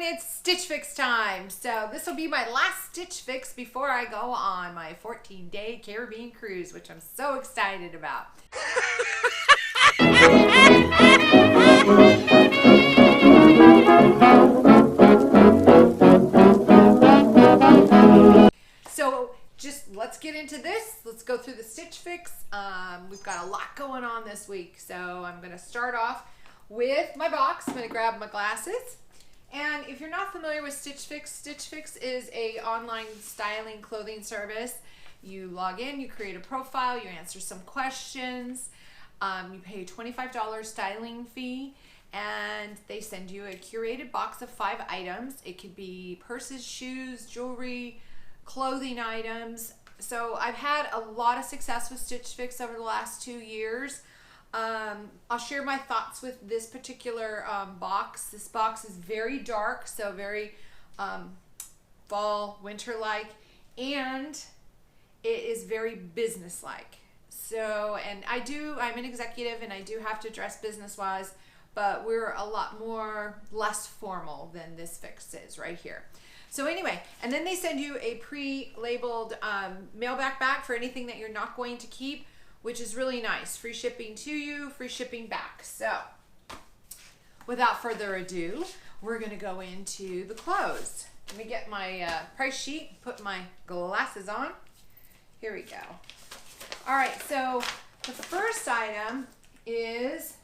it's Stitch Fix time. So this will be my last Stitch Fix before I go on my 14-day Caribbean cruise, which I'm so excited about. So just let's get into this. Let's go through the Stitch Fix. We've got a lot going on this week. So I'm going to start off with my box. I'm going to grab my glasses. And if you're not familiar with Stitch Fix is a online styling clothing service. You log in, you create a profile, you answer some questions, you pay a $25 styling fee, and they send you a curated box of 5 items. It could be purses, shoes, jewelry, clothing items. So I've had a lot of success with Stitch Fix over the last 2 years. I'll share my thoughts with this particular box. This box is very dark, so very fall, winter-like, and it is very business-like. So, and I'm an executive and I do have to dress business-wise, but we're a lot less formal than this fix is right here. So anyway, and then they send you a pre-labeled mailback bag for anything that you're not going to keep, which is really nice. Free shipping to you, free shipping back. So without further ado, we're gonna go into the clothes. Let me get my price sheet, put my glasses on. Here we go. All right, so the first item is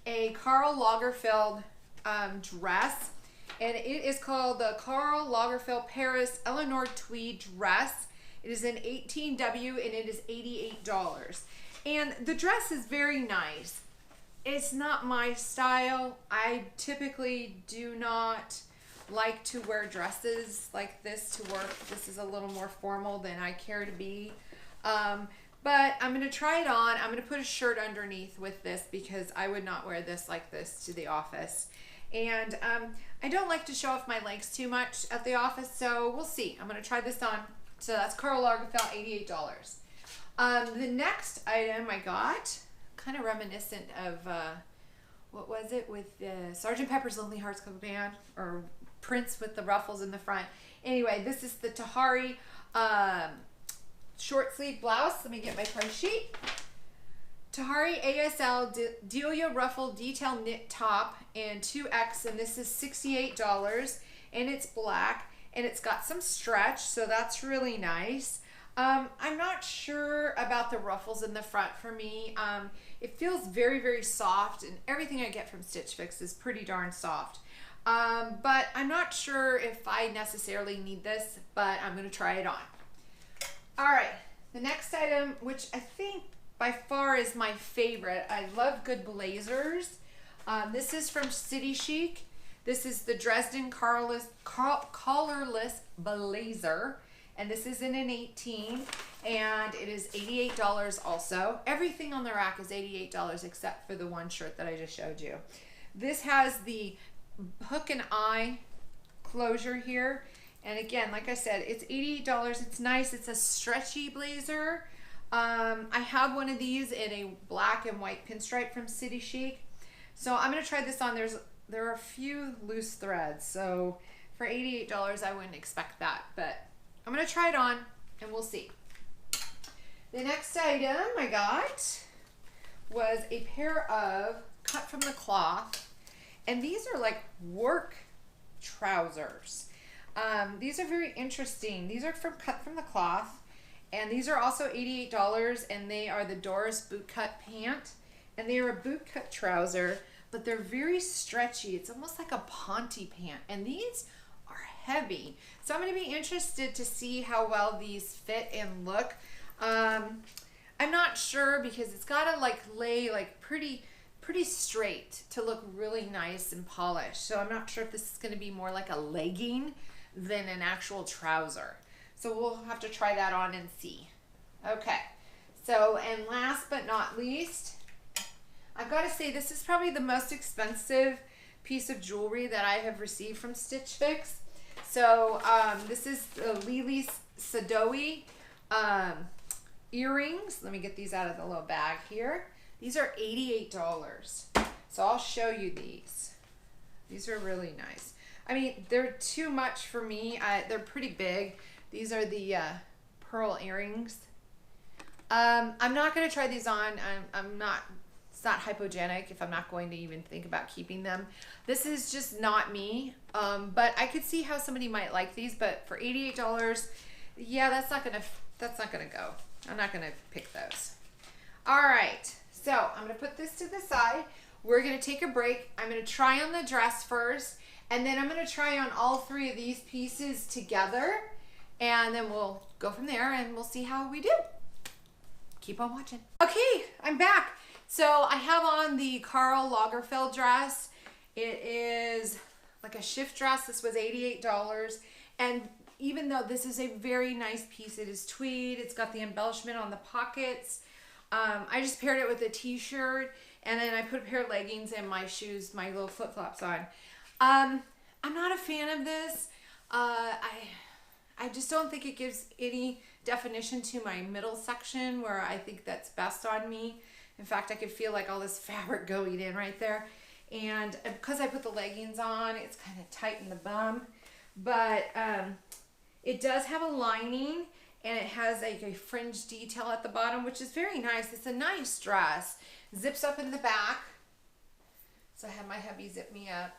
a Karl Lagerfeld dress, and it is called the Karl Lagerfeld Paris Eleanor Tweed dress. It is an 18W and it is $88. And the dress is very nice. It's not my style. I typically do not like to wear dresses like this to work. This is a little more formal than I care to be. But I'm going to try it on. I'm going to put a shirt underneath with this because I would not wear this like this to the office. And I don't like to show off my legs too much at the office, so we'll see. I'm going to try this on. So that's Karl Lagerfeld, $88. The next item I got, kind of reminiscent of, what was it, with Sgt. Pepper's Lonely Hearts Club Band, or Prince with the ruffles in the front. Anyway, this is the Tahari short sleeve blouse. Let me get my price sheet. Tahari ASL Delia Ruffle Detail Knit Top in 2X, and this is $68, and it's black. And it's got some stretch, so that's really nice. I'm not sure about the ruffles in the front for me. It feels very, very soft, and everything I get from Stitch Fix is pretty darn soft. But I'm not sure if I necessarily need this, but I'm going to try it on. All right, the next item, which I think by far is my favorite. I love good blazers. This is from City Chic. This is the Dresden collarless blazer, and this is in an 18, and it is $88 also. Everything on the rack is $88 except for the one shirt that I just showed you. This has the hook and eye closure here, and again, like I said, it's $88. It's nice. It's a stretchy blazer. I have one of these in a black and white pinstripe from City Chic, so I'm going to try this on. There are a few loose threads, so for $88 I wouldn't expect that, but I'm going to try it on and we'll see. The next item I got was a pair of cut from the cloth, and these are like work trousers. These are very interesting. These are cut from the cloth, and these are also $88, and they are the Doris bootcut pant, and they are a bootcut trouser, but they're very stretchy. It's almost like a ponte pant, and these are heavy. So I'm going to be interested to see how well these fit and look. I'm not sure because it's got to like lay like pretty straight to look really nice and polished. So I'm not sure if this is going to be more like a legging than an actual trouser. So we'll have to try that on and see. Okay. So, and last but not least, I've got to say this is probably the most expensive piece of jewelry that I have received from Stitch Fix. So this is the Lily Sadoe earrings. Let me get these out of the little bag here. These are $88. So I'll show you these. These are really nice. I mean, they're too much for me. They're pretty big. These are the pearl earrings. I'm not going to try these on. I'm not, it's not hypogenic if I'm not going to even think about keeping them. This is just not me. But I could see how somebody might like these, but for $88, yeah, that's not going to go. I'm not going to pick those. All right. So I'm going to put this to the side. We're going to take a break. I'm going to try on the dress first, and then I'm going to try on all three of these pieces together, and then we'll go from there and we'll see how we do. Keep on watching. Okay, I'm back. So I have on the Karl Lagerfeld dress. It is like a shift dress. This was $88. And even though this is a very nice piece, it is tweed. It's got the embellishment on the pockets. I just paired it with a t-shirt, and then I put a pair of leggings and my shoes, my little flip-flops on. I'm not a fan of this. I just don't think it gives any definition to my middle section where I think that's best on me. In fact, I could feel like all this fabric going in right there. And because I put the leggings on, it's kind of tight in the bum. But it does have a lining, and it has like a fringe detail at the bottom, which is very nice. It's a nice dress. Zips up in the back. So I have my hubby zip me up.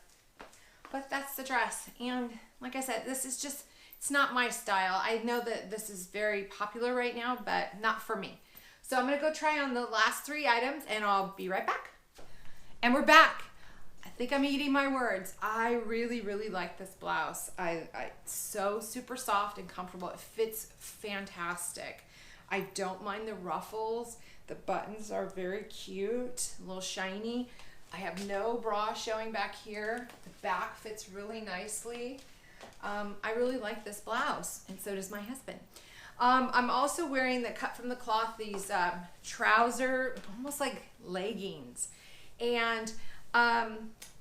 But that's the dress. And like I said, this is just, it's not my style. I know that this is very popular right now, but not for me. So I'm going to go try on the last three items, and I'll be right back. And we're back. I think I'm eating my words. I really, really like this blouse. It's so super soft and comfortable. It fits fantastic. I don't mind the ruffles. The buttons are very cute, a little shiny. I have no bra showing back here. The back fits really nicely. I really like this blouse, and so does my husband. I'm also wearing the cut from the cloth, these trouser, almost like leggings. And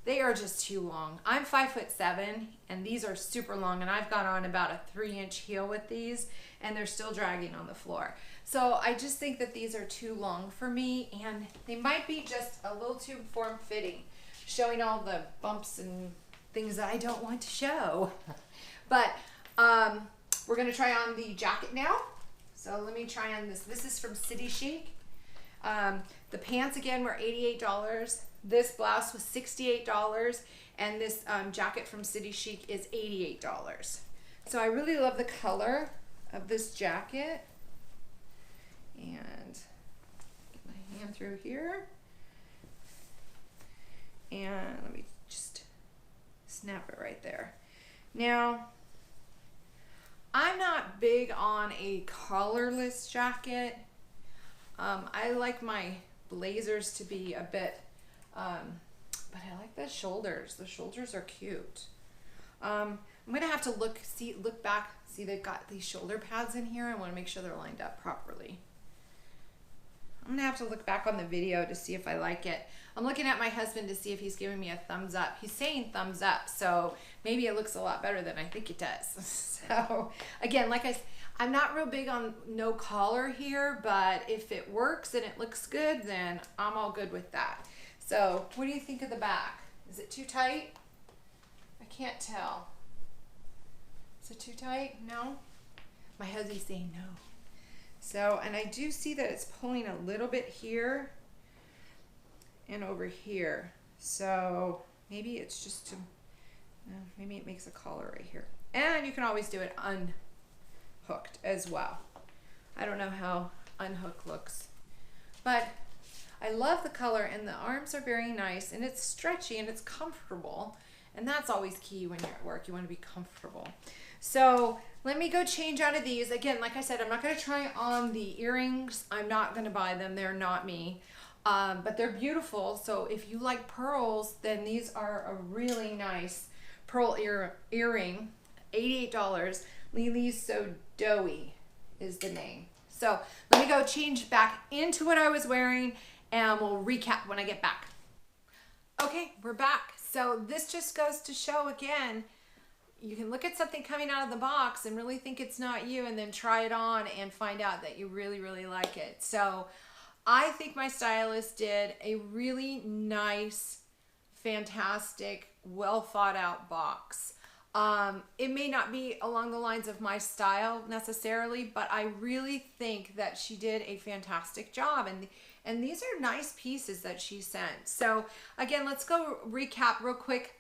they are just too long. I'm 5'7", and these are super long, and I've got on about a 3-inch heel with these, and they're still dragging on the floor. So I just think that these are too long for me, and they might be just a little too form-fitting, showing all the bumps and things that I don't want to show. But we're gonna try on the jacket now. So let me try on this. This is from City Chic. The pants again were $88. This blouse was $68, and this jacket from City Chic is $88. So I really love the color of this jacket. And get my hand through here. And let me just snap it right there. Now, I'm not big on a collarless jacket. I like my blazers to be a bit, but I like the shoulders. The shoulders are cute. I'm gonna have to look back, see they've got these shoulder pads in here. I wanna make sure they're lined up properly. I'm gonna have to look back on the video to see if I like it. I'm looking at my husband to see if he's giving me a thumbs up. He's saying thumbs up, so maybe it looks a lot better than I think it does. So again, like I'm not real big on no collar here, but if it works and it looks good, then I'm all good with that. So what do you think of the back? Is it too tight? I can't tell. Is it too tight? No? My husband's saying no. So, and I do see that it's pulling a little bit here and over here. So maybe it's just maybe it makes a collar right here. And you can always do it unhooked as well. I don't know how unhooked looks, but I love the color, and the arms are very nice, and it's stretchy and it's comfortable. And that's always key when you're at work. You want to be comfortable. So let me go change out of these. Again, like I said, I'm not going to try on the earrings. I'm not going to buy them. They're not me. But they're beautiful. So if you like pearls, then these are a really nice pearl earring. $88. Lily's So Doughy is the name. So let me go change back into what I was wearing, and we'll recap when I get back. Okay, we're back. So this just goes to show again, you can look at something coming out of the box and really think it's not you, and then try it on and find out that you really, really like it. So I think my stylist did a really nice fantastic, well thought out box. It may not be along the lines of my style necessarily, but I really think that she did a fantastic job. And these are nice pieces that she sent. So again, let's go recap real quick.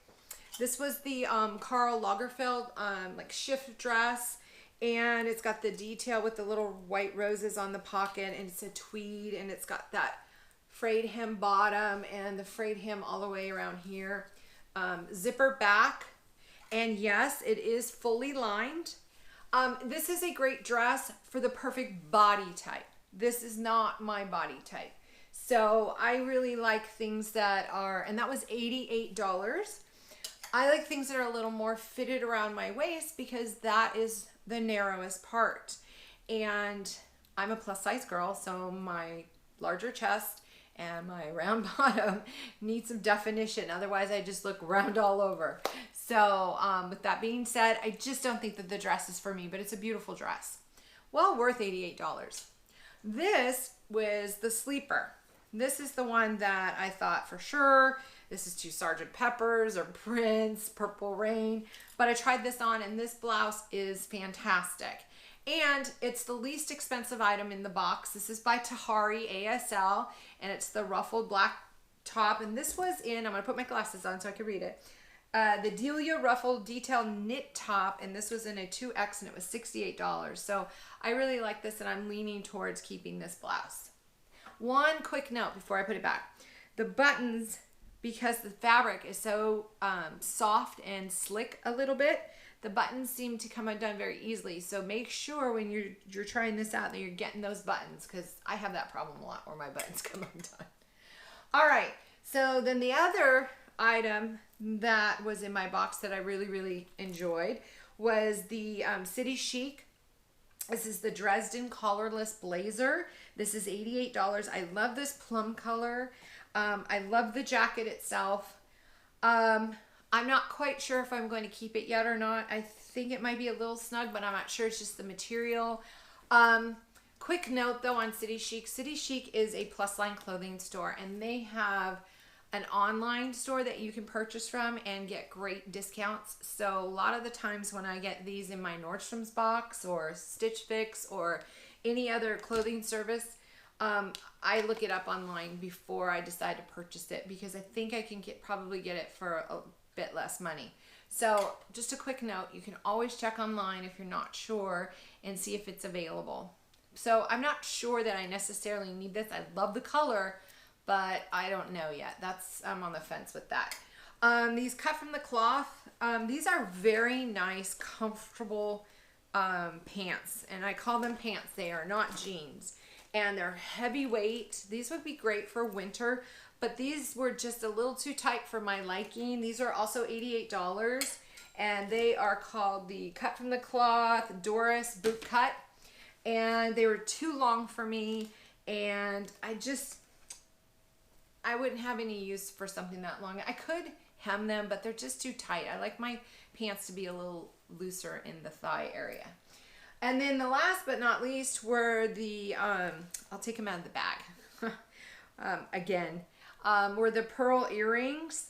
This was the Karl Lagerfeld like shift dress, and it's got the detail with the little white roses on the pocket, and it's a tweed, and it's got that frayed hem bottom and the frayed hem all the way around here. Zipper back. And yes, it is fully lined. This is a great dress for the perfect body type. This is not my body type. So I really like things that are, and that was $88. I like things that are a little more fitted around my waist because that is the narrowest part. And I'm a plus size girl, so my larger chest and my round bottom need some definition. Otherwise, I just look round all over. So with that being said, I just don't think that the dress is for me, but it's a beautiful dress. Well worth $88. This was the sleeper. This is the one that I thought for sure, this is to Sgt. Pepper's or Prince, Purple Rain. But I tried this on, and this blouse is fantastic. And it's the least expensive item in the box. This is by Tahari ASL, and it's the ruffled black top. And this was in, I'm going to put my glasses on so I can read it. The Delia ruffled detail knit top, and this was in a 2X, and it was $68. So I really like this, and I'm leaning towards keeping this blouse. One quick note before I put it back. The buttons, because the fabric is so soft and slick a little bit, the buttons seem to come undone very easily. So make sure when you're trying this out that you're getting those buttons, because I have that problem a lot where my buttons come undone. All right, so then the other item that was in my box that I really, really enjoyed was the City Chic. This is the Dresden collarless blazer. This is $88. I love this plum color. I love the jacket itself. I'm not quite sure if I'm going to keep it yet or not. I think it might be a little snug, but I'm not sure. It's just the material. Quick note though on City Chic. City Chic is a plus line clothing store, and they have an online store that you can purchase from and get great discounts. So a lot of the times when I get these in my Nordstrom's box or Stitch Fix or any other clothing service, I look it up online before I decide to purchase it, because I think I can probably get it for a bit less money. So just a quick note, you can always check online if you're not sure and see if it's available. So I'm not sure that I necessarily need this. I love the color, but I don't know yet. I'm on the fence with that. These cut from the cloth. These are very nice, comfortable pants, and I call them pants. They are not jeans, and they're heavyweight. These would be great for winter, but these were just a little too tight for my liking. These are also $88, and they are called the cut from the cloth Doris boot cut, and they were too long for me, and I wouldn't have any use for something that long. I could hem them, but they're just too tight. I like my pants to be a little looser in the thigh area. And then the last but not least were the, I'll take them out of the bag again, were the pearl earrings.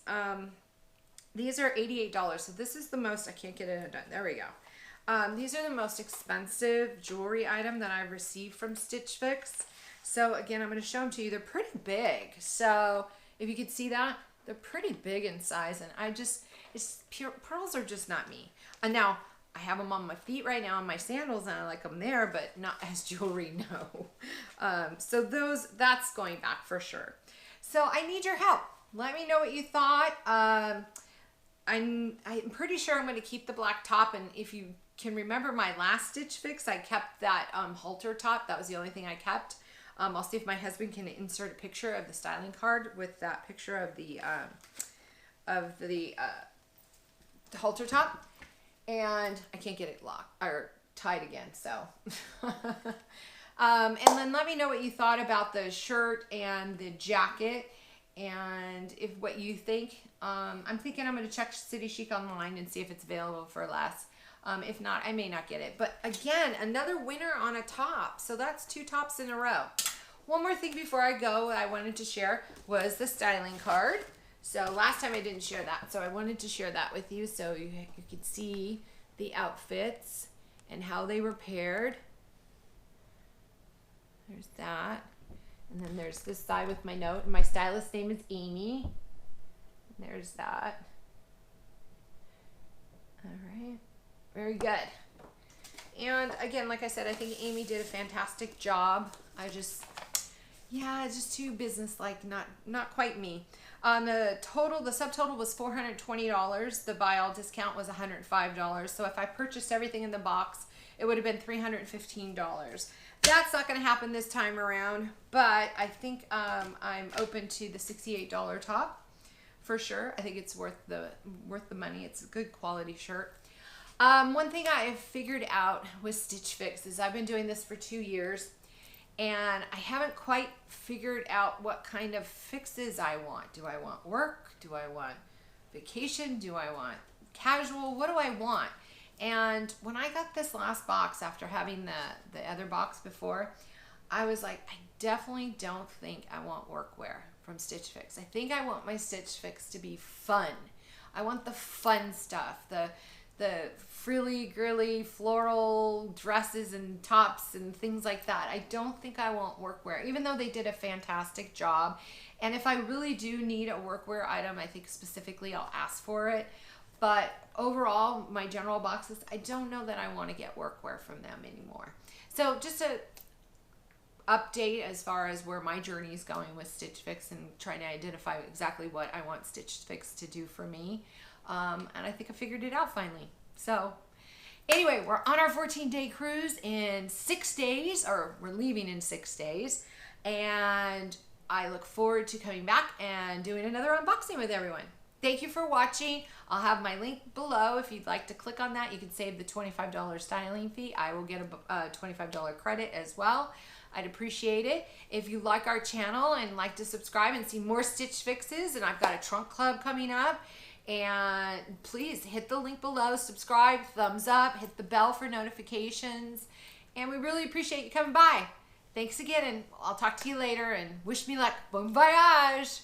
These are $88. So this is the most, I can't get it undone. There we go. These are the most expensive jewelry item that I've received from Stitch Fix. So again, I'm going to show them to you. They're pretty big. So if you could see that, they're pretty big in size. And pearls are just not me. And now I have them on my feet right now on my sandals, and I like them there, but not as jewelry, no. So that's going back for sure. So I need your help. Let me know what you thought. I'm pretty sure I'm going to keep the black top, and if you can remember my last Stitch Fix, I kept that halter top. That was the only thing I kept. I'll see if my husband can insert a picture of the styling card with that picture of the halter top, and I can't get it locked or tied again. So, and then let me know what you thought about the shirt and the jacket, and what you think. I'm thinking I'm going to check City Chic online and see if it's available for less. If not, I may not get it. But again, another winner on a top. So that's 2 tops in a row. One more thing before I go I wanted to share was the styling card. So last time I didn't share that, so I wanted to share that with you so you could see the outfits and how they were paired. There's that. And then there's this side with my note. My stylist name is Amy. There's that. All right. Very good. And again, like I said, I think Amy did a fantastic job. It's just too business-like, not quite me. The subtotal was $420. The buy all discount was $105. So if I purchased everything in the box, it would have been $315. That's not going to happen this time around, but I think I'm open to the $68 top for sure. I think it's worth the money. It's a good quality shirt. One thing I have figured out with Stitch Fix is I've been doing this for 2 years, and I haven't quite figured out what kind of fixes I want. Do I want work? Do I want vacation? Do I want casual? What do I want? And when I got this last box after having the other box before, I was like, I definitely don't think I want workwear from Stitch Fix. I think I want my Stitch Fix to be fun. I want the fun stuff, the frilly, girly, floral dresses and tops and things like that. I don't think I want workwear, even though they did a fantastic job. And if I really do need a workwear item, I think specifically I'll ask for it. But overall, my general boxes, I don't know that I want to get workwear from them anymore. So just a update as far as where my journey is going with Stitch Fix and trying to identify exactly what I want Stitch Fix to do for me. And I think I figured it out finally. So anyway, we're on our 14-day cruise in 6 days, or we're leaving in 6 days. And I look forward to coming back and doing another unboxing with everyone. Thank you for watching. I'll have my link below. If you'd like to click on that, you can save the $25 styling fee. I will get a $25 credit as well. I'd appreciate it. If you like our channel and like to subscribe and see more Stitch Fixes, and I've got a trunk club coming up, and please hit the link below, subscribe, thumbs up, hit the bell for notifications, and we really appreciate you coming by. Thanks again, and I'll talk to you later, and wish me luck. Bon voyage!